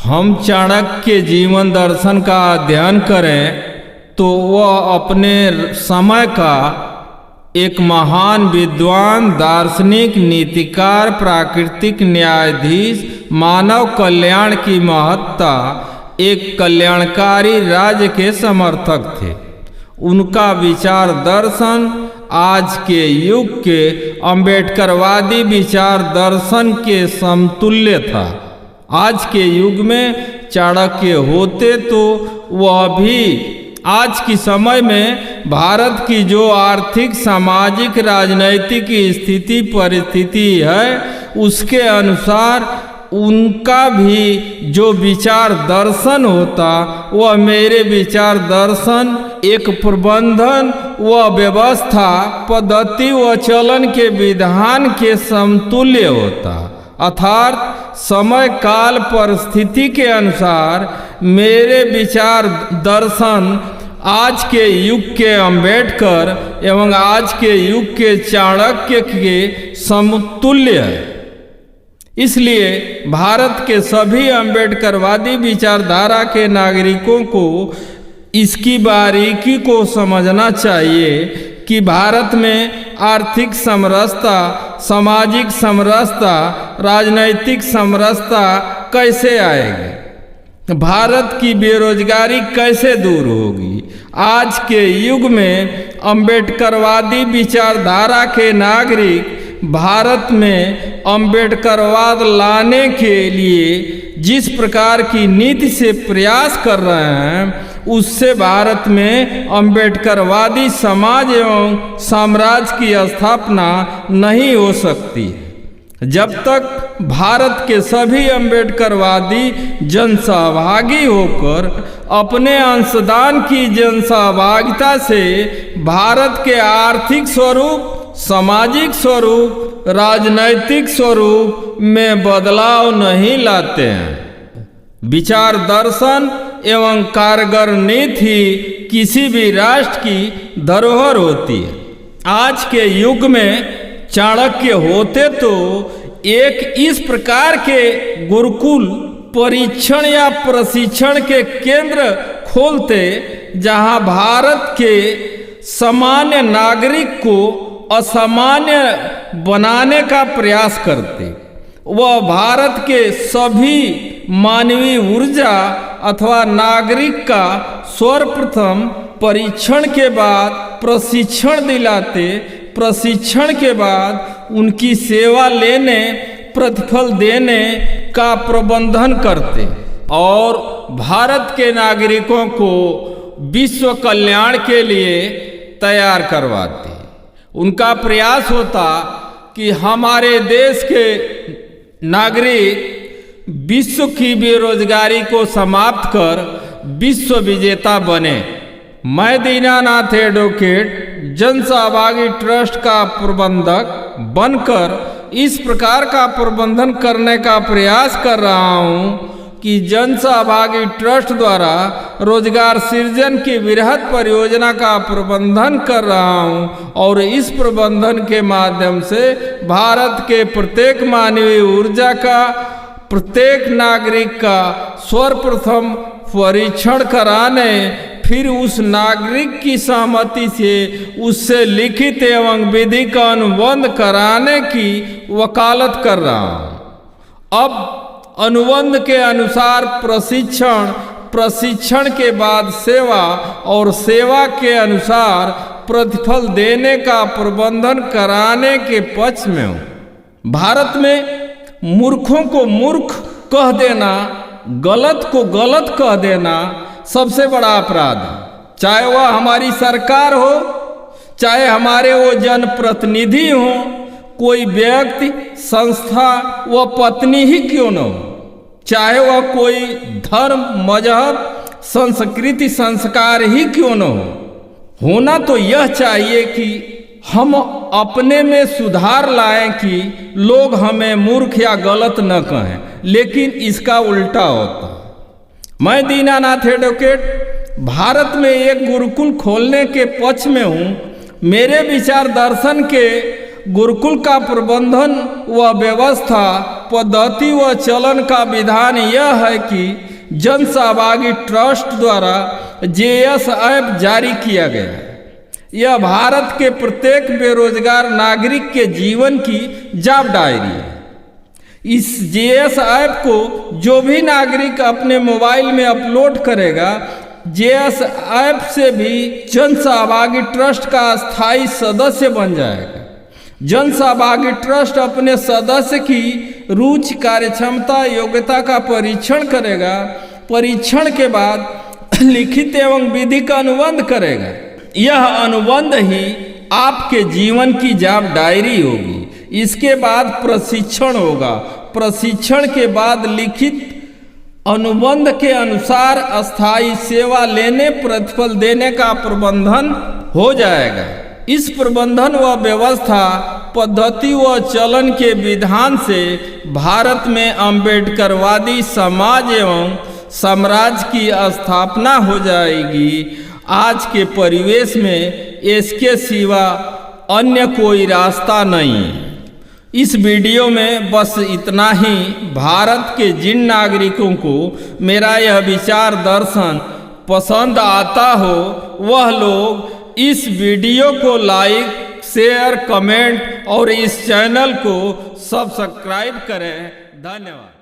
हम चाणक्य के जीवन दर्शन का अध्ययन करें तो वह अपने समय का एक महान विद्वान, दार्शनिक, नीतिकार, प्राकृतिक न्यायाधीश, मानव कल्याण की महत्ता, एक कल्याणकारी राज्य के समर्थक थे। उनका विचार दर्शन आज के युग के अम्बेडकरवादी विचार दर्शन के समतुल्य था। आज के युग में चाणक्य होते तो वह भी आज की समय में भारत की जो आर्थिक, सामाजिक, राजनैतिक स्थिति परिस्थिति है उसके अनुसार उनका भी जो विचार दर्शन होता वह मेरे विचार दर्शन एक प्रबंधन व व्यवस्था, पद्धति व चलन के विधान के समतुल्य होता। अर्थात समय काल परिस्थिति के अनुसार मेरे विचार दर्शन आज के युग के अम्बेडकर एवं आज के युग के चाणक्य के समतुल्य है। इसलिए भारत के सभी अम्बेडकरवादी विचारधारा के नागरिकों को इसकी बारीकी को समझना चाहिए कि भारत में आर्थिक समरसता, सामाजिक समरसता, राजनैतिक समरसता कैसे आएगी, भारत की बेरोजगारी कैसे दूर होगी। आज के युग में अम्बेडकरवादी विचारधारा के नागरिक भारत में अम्बेडकरवाद लाने के लिए जिस प्रकार की नीति से प्रयास कर रहे हैं उससे भारत में अम्बेडकरवादी समाज एवं साम्राज्य की स्थापना नहीं हो सकती जब तक भारत के सभी अम्बेडकरवादी जनसहभागी होकर अपने अंशदान की जनसहभागिता से भारत के आर्थिक स्वरूप, सामाजिक स्वरूप, राजनैतिक स्वरूप में बदलाव नहीं लाते हैं। विचार दर्शन एवं कारगर नीति किसी भी राष्ट्र की धरोहर होती है। आज के युग में चाणक्य होते तो एक इस प्रकार के गुरुकुल, परीक्षण या प्रशिक्षण के केंद्र खोलते जहां भारत के सामान्य नागरिक को असामान्य बनाने का प्रयास करते। वह भारत के सभी मानवीय ऊर्जा अथवा नागरिक का सर्वप्रथम परीक्षण के बाद प्रशिक्षण दिलाते, प्रशिक्षण के बाद उनकी सेवा लेने, प्रतिफल देने का प्रबंधन करते और भारत के नागरिकों को विश्व कल्याण के लिए तैयार करवाते। उनका प्रयास होता कि हमारे देश के नागरिक विश्व की बेरोजगारी को समाप्त कर विश्व विजेता बने। मैं दीनानाथ एडवोकेट जनसहभागी ट्रस्ट का प्रबंधक बनकर इस प्रकार का प्रबंधन करने का प्रयास कर रहा हूँ कि जनसहभागी ट्रस्ट द्वारा रोजगार सृजन की वृहद परियोजना का प्रबंधन कर रहा हूँ और इस प्रबंधन के माध्यम से भारत के प्रत्येक मानवीय ऊर्जा का, प्रत्येक नागरिक का सर्वप्रथम परीक्षण कराने, फिर उस नागरिक की सहमति से उससे लिखित एवं विधिक अनुबंध कराने की वकालत कर रहा हूँ। अब अनुबंध के अनुसार प्रशिक्षण, प्रशिक्षण के बाद सेवा और सेवा के अनुसार प्रतिफल देने का प्रबंधन कराने के पक्ष में हूँ। भारत में मूर्खों को मूर्ख कह देना, गलत को गलत कह देना सबसे बड़ा अपराध है। चाहे वह हमारी सरकार हो, चाहे हमारे वो जनप्रतिनिधि हो, कोई व्यक्ति, संस्था व पत्नी ही क्यों न हो, चाहे वह कोई धर्म, मजहब, संस्कृति, संस्कार ही क्यों न हो, होना तो यह चाहिए कि हम अपने में सुधार लाएं कि लोग हमें मूर्ख या गलत न कहें, लेकिन इसका उल्टा होता। मैं दीनानाथ एडवोकेट भारत में एक गुरुकुल खोलने के पक्ष में हूँ। मेरे विचार दर्शन के गुरुकुल का प्रबंधन व व्यवस्था, पद्धति व चलन का विधान यह है कि जन सहभागी ट्रस्ट द्वारा JSF जारी किया गया है। यह भारत के प्रत्येक बेरोजगार नागरिक के जीवन की जॉब डायरी है। इस JSF को जो भी नागरिक अपने मोबाइल में अपलोड करेगा, JSF से भी जन सहभागी ट्रस्ट का स्थायी सदस्य बन जाएगा। जन सहभागी ट्रस्ट अपने सदस्य की रुचि, कार्यक्षमता, योग्यता का परीक्षण करेगा। परीक्षण के बाद लिखित एवं विधिक अनुबंध करेगा। यह अनुबंध ही आपके जीवन की जॉब डायरी होगी। इसके बाद प्रशिक्षण होगा। प्रशिक्षण के बाद लिखित अनुबंध के अनुसार अस्थायी सेवा लेने, प्रतिफल देने का प्रबंधन हो जाएगा। इस प्रबंधन व व्यवस्था, पद्धति व चलन के विधान से भारत में अम्बेडकरवादी समाज एवं साम्राज्य की स्थापना हो जाएगी। आज के परिवेश में इसके सिवा अन्य कोई रास्ता नहीं। इस वीडियो में बस इतना ही। भारत के जिन नागरिकों को मेरा यह विचार दर्शन पसंद आता हो, वह लोग इस वीडियो को लाइक, शेयर, कमेंट और इस चैनल को सब्सक्राइब करें। धन्यवाद।